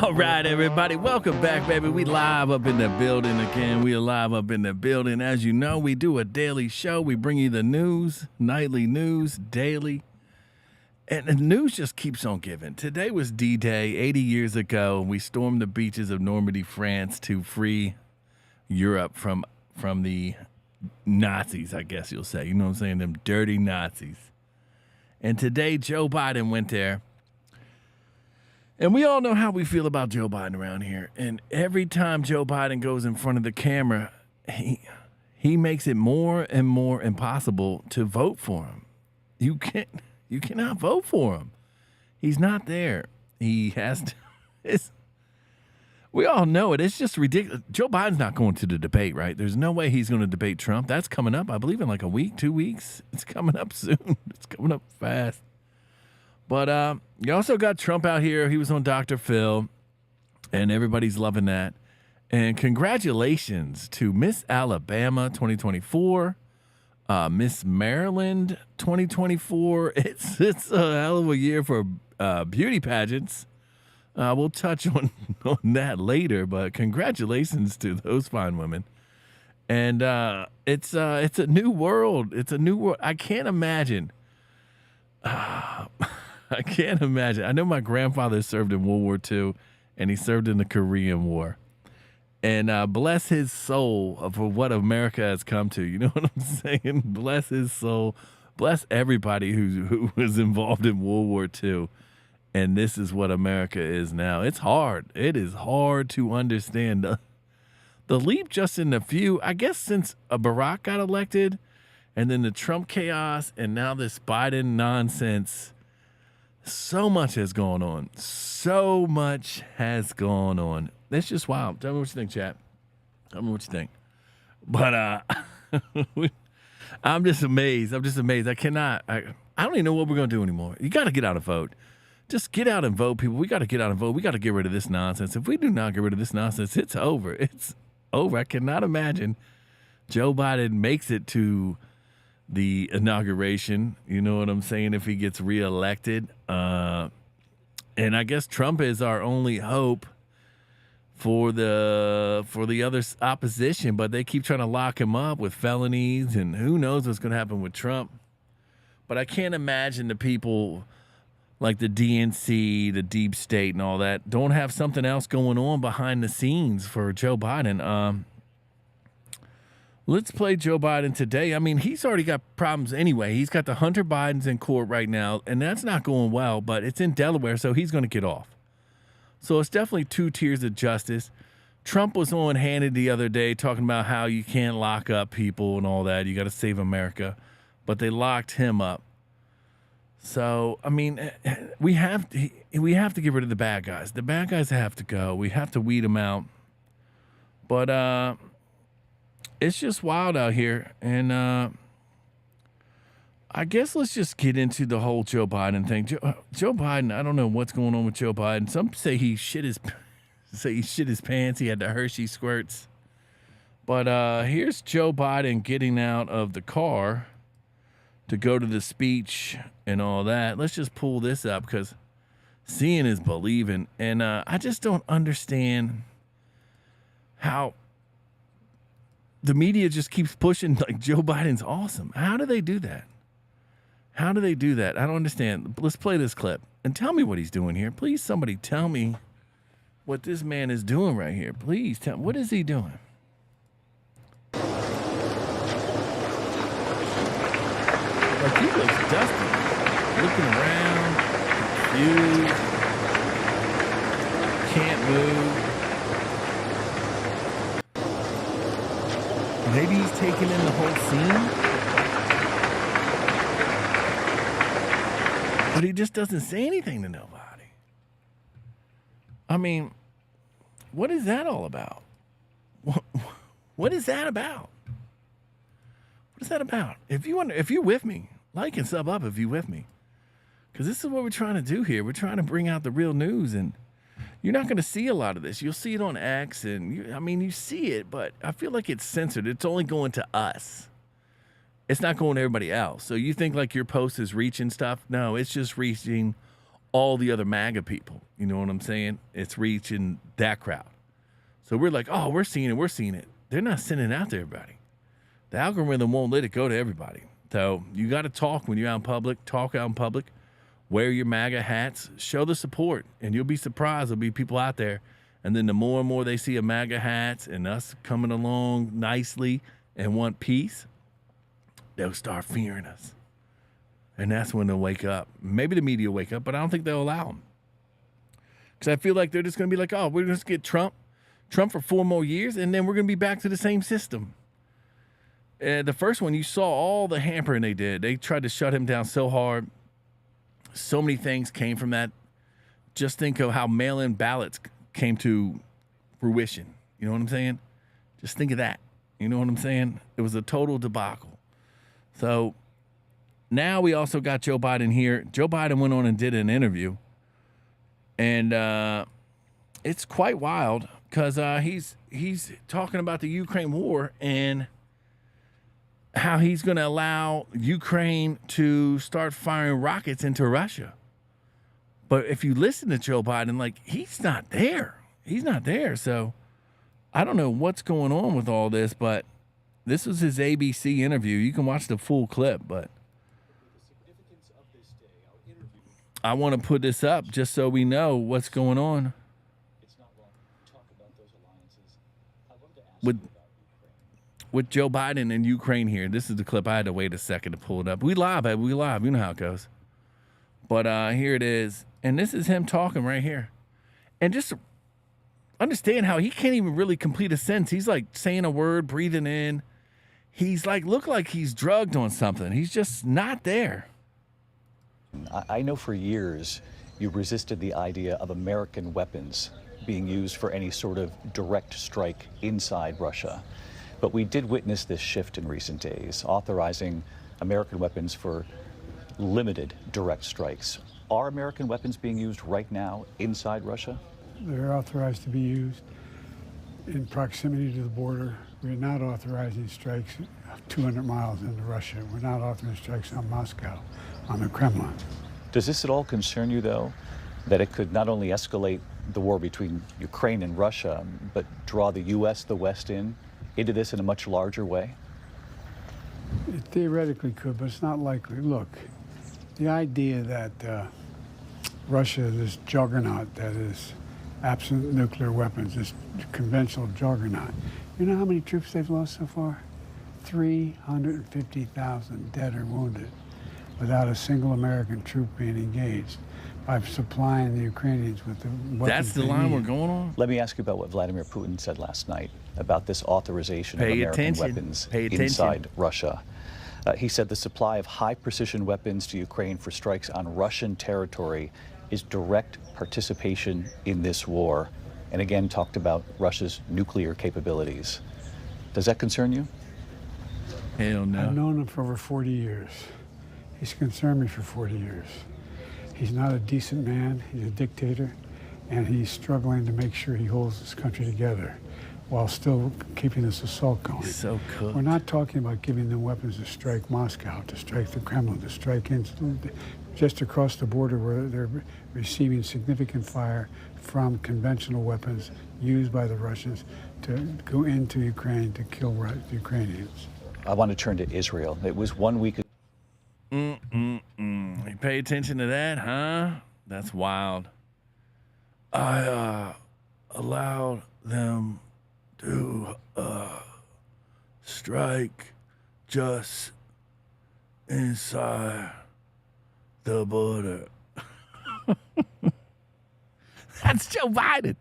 All right, everybody. Welcome back, baby. We live up in the building again. We are live up in the building. As you know, we do a daily show. We bring you the news, nightly news, daily. And the news just keeps on giving. Today was D-Day, 80 years ago. We stormed the beaches of Normandy, France to free Europe from the Nazis, I guess you'll say. You know what I'm saying? Them dirty Nazis. And today, Joe Biden went there. And we all know how we feel about Joe Biden around here. And every time Joe Biden goes in front of the camera, he makes it more and more impossible to vote for him. You cannot vote for him. He's not there. He has to. We all know it. It's just ridiculous. Joe Biden's not going to the debate, right? There's no way he's going to debate Trump. That's coming up, I believe, in like a week, 2 weeks. It's coming up soon. It's coming up fast. But you also got Trump out here. He was on Dr. Phil, and everybody's loving that. And congratulations to Miss Alabama 2024, Miss Maryland 2024. It's a hell of a year for beauty pageants. We'll touch on that later, but congratulations to those fine women. And it's a new world. It's a new world. I can't imagine. I can't imagine. I know my grandfather served in World War II, and he served in the Korean War. And bless his soul for what America has come to. You know what I'm saying? Bless his soul. Bless everybody who was involved in World War II. And this is what America is now. It's hard. It is hard to understand. The leap just in a few, I guess since Barack got elected, and then the Trump chaos, and now this Biden nonsense. So much has gone on. So much has gone on. It's just wild. Tell me what you think, chat. Tell me what you think. But I'm just amazed. I cannot. I don't even know what we're going to do anymore. You got to get out and vote. Just get out and vote, people. We got to get out and vote. We got to get rid of this nonsense. If we do not get rid of this nonsense, it's over. It's over. I cannot imagine Joe Biden makes it to the inauguration, you know what I'm saying, if he gets reelected. And I guess Trump is our only hope for the other opposition, but they keep trying to lock him up with felonies, and who knows what's going to happen with Trump. But I can't imagine the people like the DNC, the deep state and all that don't have something else going on behind the scenes for Joe Biden. Let's play Joe Biden today. I mean, he's already got problems anyway. He's got the Hunter Bidens in court right now, and that's not going well, but it's in Delaware, so he's going to get off. So it's definitely two tiers of justice. Trump was on Hannity the other day talking about how you can't lock up people and all that. You got to save America. But they locked him up. So, I mean, we have to get rid of the bad guys. The bad guys have to go. We have to weed them out. But, it's just wild out here, and I guess let's just get into the whole Joe Biden thing. Joe Biden, I don't know what's going on with Joe Biden. Some say he shit his pants. He had the Hershey squirts. But here's Joe Biden getting out of the car to go to the speech and all that. Let's just pull this up because seeing is believing, and I just don't understand how the media just keeps pushing like Joe Biden's awesome. How do they do that? I don't understand. Let's play this clip and tell me what he's doing here. Please, somebody tell me what this man is doing right here. Please tell me. What is he doing? Like, he looks dusty. Looking around, confused, can't move. Maybe he's taking in the whole scene. But he just doesn't say anything to nobody. I mean, what is that all about? What is that about? What is that about? If you're with me, like and sub up if you're with me. Because this is what we're trying to do here. We're trying to bring out the real news, and you're not going to see a lot of this. You'll see it on X, and you see it, but I feel like it's censored. It's only going to us. It's not going to everybody else. So you think like your post is reaching stuff? No, it's just reaching all the other MAGA people. You know what I'm saying? It's reaching that crowd. So we're like, oh, we're seeing it. They're not sending it out to everybody. The algorithm won't let it go to everybody. So you got to talk when you're out in public, talk out in public, wear your MAGA hats, show the support, and you'll be surprised. There'll be people out there. And then the more and more they see a MAGA hats and us coming along nicely and want peace, they'll start fearing us. And that's when they'll wake up. Maybe the media will wake up, but I don't think they'll allow them. Because I feel like they're just going to be like, oh, we're just going to get Trump for 4 more years, and then we're going to be back to the same system. The first one, you saw all the hampering they did. They tried to shut him down so hard. So many things came from that. Just think of how mail-in ballots came to fruition. You know what I'm saying? Just think of that. You know what I'm saying? It was a total debacle. So now we also got Joe Biden here. Joe Biden went on and did an interview. And it's quite wild because he's talking about the Ukraine war and how he's going to allow Ukraine to start firing rockets into Russia. But if you listen to Joe Biden, like, he's not there. He's not there. So I don't know what's going on with all this, but this was his ABC interview. You can watch the full clip, but I want to put this up just so we know what's going on. With Joe Biden and Ukraine here. This is the clip. I had to wait a second to pull it up. We live, baby. We live. You know how it goes. But here it is. And this is him talking right here. And just understand how he can't even really complete a sentence. He's like saying a word, breathing in. He's like, look like he's drugged on something. He's just not there. I know for years you resisted the idea of American weapons being used for any sort of direct strike inside Russia. But we did witness this shift in recent days, authorizing American weapons for limited direct strikes. Are American weapons being used right now inside Russia? They're authorized to be used in proximity to the border. We're not authorizing strikes 200 miles into Russia. We're not authorizing strikes on Moscow, on the Kremlin. Does this at all concern you, though, that it could not only escalate the war between Ukraine and Russia, but draw the U.S., the West into this in a much larger way? It theoretically could, but it's not likely. Look, the idea that Russia, this juggernaut that is absent nuclear weapons, this conventional juggernaut, you know how many troops they've lost so far? 350,000 dead or wounded without a single American troop being engaged by supplying the Ukrainians with the weapons. That's the line we're going on? Let me ask you about what Vladimir Putin said last night about this authorization of American weapons inside Russia. He said the supply of high-precision weapons to Ukraine for strikes on Russian territory is direct participation in this war, and again talked about Russia's nuclear capabilities. Does that concern you? Hell no. I've known him for over 40 years. He's concerned me for 40 years. He's not a decent man. He's a dictator, and he's struggling to make sure he holds this country together while still keeping this assault going. So cooked. We're not talking about giving them weapons to strike Moscow, to strike the Kremlin, to strike just across the border where they're receiving significant fire from conventional weapons used by the Russians to go into Ukraine to kill the Ukrainians. I want to turn to Israel. It was 1 week. You pay attention to that, huh? That's wild. I allowed them to strike just inside the border. That's Joe Biden.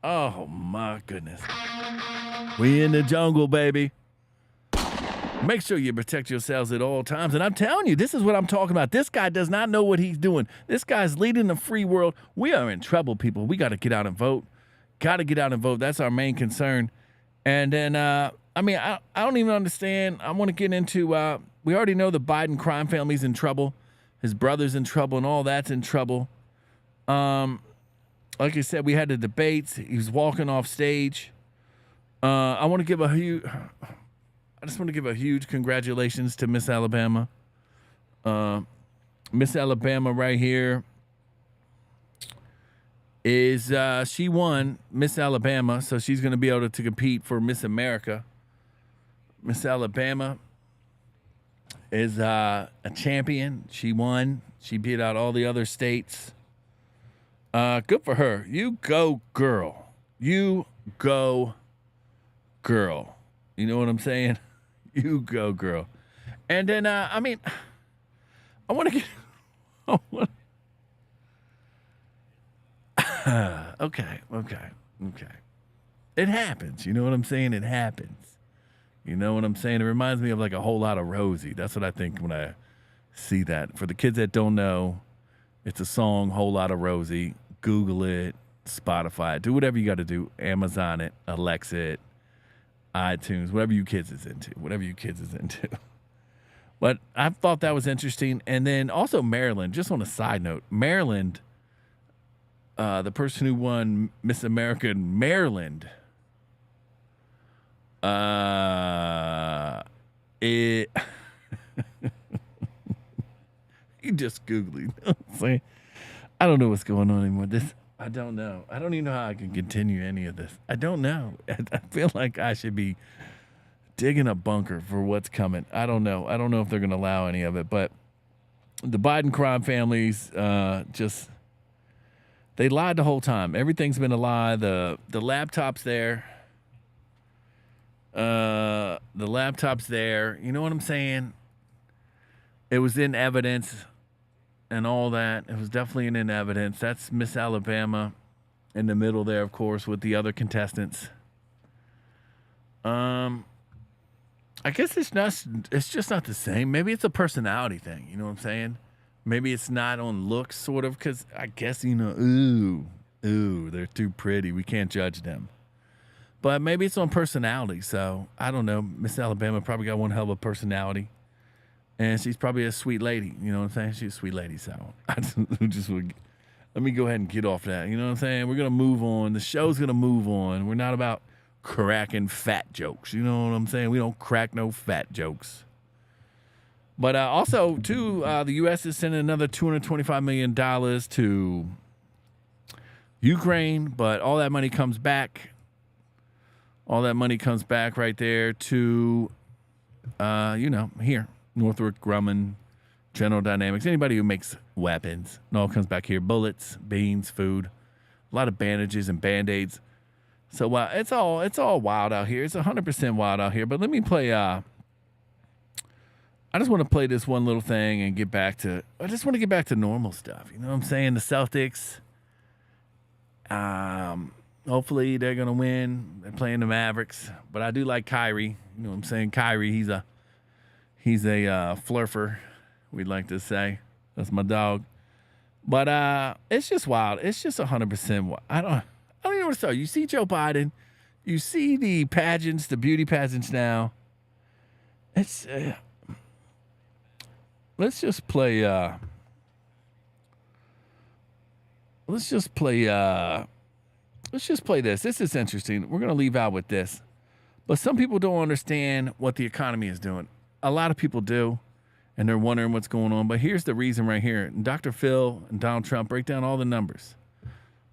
Oh my goodness. We in the jungle, baby. Make sure you protect yourselves at all times. And I'm telling you, this is what I'm talking about. This guy does not know what he's doing. This guy's leading the free world. We are in trouble, people. We got to get out and vote. Got to get out and vote. That's our main concern. And then, I don't even understand. I want to get into, we already know the Biden crime family's in trouble. His brother's in trouble and all that's in trouble. Like I said, we had the debates. He was walking off stage. I just want to give a huge congratulations to Miss Alabama. Miss Alabama right here. is she won Miss Alabama, so she's going to be able to compete for Miss America. Miss Alabama is a champion. She won. She beat out all the other states. Good for her. You go, girl. You go, girl. You know what I'm saying? You go, girl. And then, I want to get... Okay. It happens. You know what I'm saying? It happens. You know what I'm saying? It reminds me of like A Whole Lot of Rosie. That's what I think when I see that. For the kids that don't know, it's a song, Whole Lot of Rosie. Google it, Spotify it, do whatever you got to do. Amazon it, Alexa it, iTunes, whatever you kids is into. But I thought that was interesting. And then also Maryland, just on a side note, Maryland, the person who won Miss America in Maryland, you just Google it. You know what I'm saying? I don't know what's going on anymore. I don't know. I don't even know how I can continue any of this. I don't know. I feel like I should be digging a bunker for what's coming. I don't know. I don't know if they're going to allow any of it. But the Biden crime families they lied the whole time. Everything's been a lie. The laptop's there. The laptop's there. You know what I'm saying? It was in evidence and all that. It was definitely in evidence. That's Miss Alabama in the middle there, of course, with the other contestants. I guess it's just not the same. Maybe it's a personality thing. You know what I'm saying? Maybe it's not on looks, sort of, because I guess, ooh, they're too pretty. We can't judge them. But maybe it's on personality. So I don't know. Miss Alabama probably got one hell of a personality. And she's probably a sweet lady. You know what I'm saying? She's a sweet lady. So let me go ahead and get off that. You know what I'm saying? We're going to move on. The show's going to move on. We're not about cracking fat jokes. You know what I'm saying? We don't crack no fat jokes. But also, too, the U.S. is sending another $225 million to Ukraine. But all that money comes back. All that money comes back right there to, here. Northrop Grumman, General Dynamics, anybody who makes weapons. It all comes back here. Bullets, beans, food, a lot of bandages and Band-Aids. So it's all wild out here. It's 100% wild out here. But let me play, I just want to play this one little thing and I just want to get back to normal stuff. You know what I'm saying? The Celtics, hopefully they're going to win. They're playing the Mavericks. But I do like Kyrie. You know what I'm saying? Kyrie, he's a flurfer, we'd like to say. That's my dog. But it's just wild. It's just 100% wild. I don't even know what to say. You see Joe Biden. You see the pageants, the beauty pageants now. It's let's just play this. This is interesting. We're going to leave out with this. But some people don't understand what the economy is doing. A lot of people do, and they're wondering what's going on. But here's the reason right here. And Dr. Phil and Donald Trump break down all the numbers.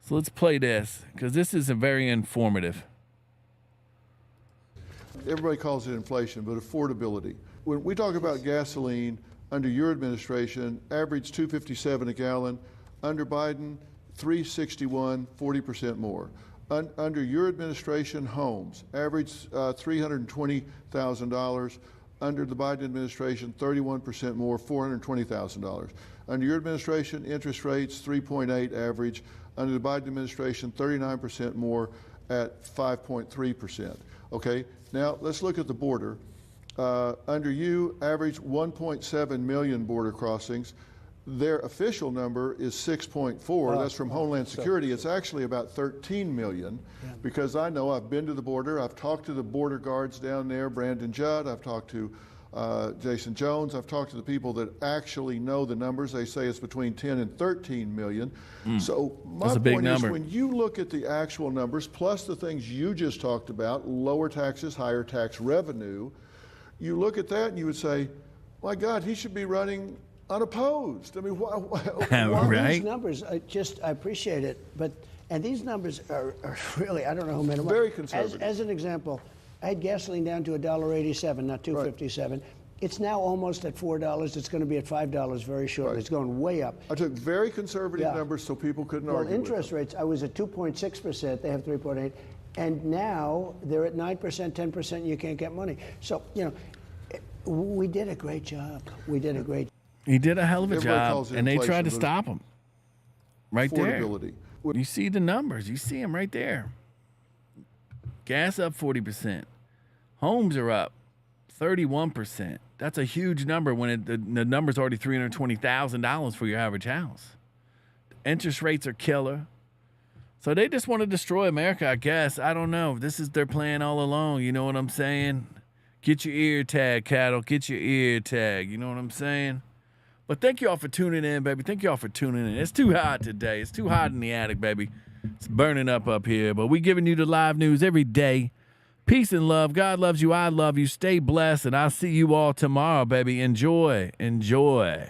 So let's play this, because this is very informative. Everybody calls it inflation, but affordability. When we talk about gasoline, under your administration, average $2.57 a gallon. Under Biden, $3.61, 40% more. Under your administration, homes, average $320,000. Under the Biden administration, 31% more, $420,000. Under your administration, interest rates, 3.8 average. Under the Biden administration, 39% more at 5.3%. Okay, now let's look at the border. Under you, average 1.7 million border crossings. Their official number is 6.4. That's from Homeland Security. It's actually about 13 million because I know I've been to the border. I've talked to the border guards down there, Brandon Judd. I've talked to Jason Jones. I've talked to the people that actually know the numbers. They say it's between 10 and 13 million. So my point is, when you look at the actual numbers, plus the things you just talked about, lower taxes, higher tax revenue, you look at that and you would say, my God, he should be running unopposed. I mean, why right? These numbers, I appreciate it, but And these numbers are really, I don't know how many. Very conservative. As an example, I had gasoline down to $1.87, not $2.57. It's now almost at $4. It's going to be at $5 very shortly. Right. It's going way up. I took very conservative Yeah. numbers so people couldn't Well, argue with interest them. rates, I was at 2.6%. They have 3.8. And now they're at 9%, 10%, you can't get money. So, we did a great job. We did a great He did a hell of a Everybody job, calls it and they tried to inflation, but stop him. Right there. Affordability. You see the numbers. You see them right there. Gas up 40%. Homes are up 31%. That's a huge number when the number's already $320,000 for your average house. Interest rates are killer. So they just want to destroy America, I guess. I don't know. This is their plan all along. You know what I'm saying? Get your ear tag, cattle. Get your ear tag. You know what I'm saying? But thank you all for tuning in, baby. Thank you all for tuning in. It's too hot today. It's too hot in the attic, baby. It's burning up here. But we giving you the live news every day. Peace and love. God loves you. I love you. Stay blessed. And I'll see you all tomorrow, baby. Enjoy. Enjoy.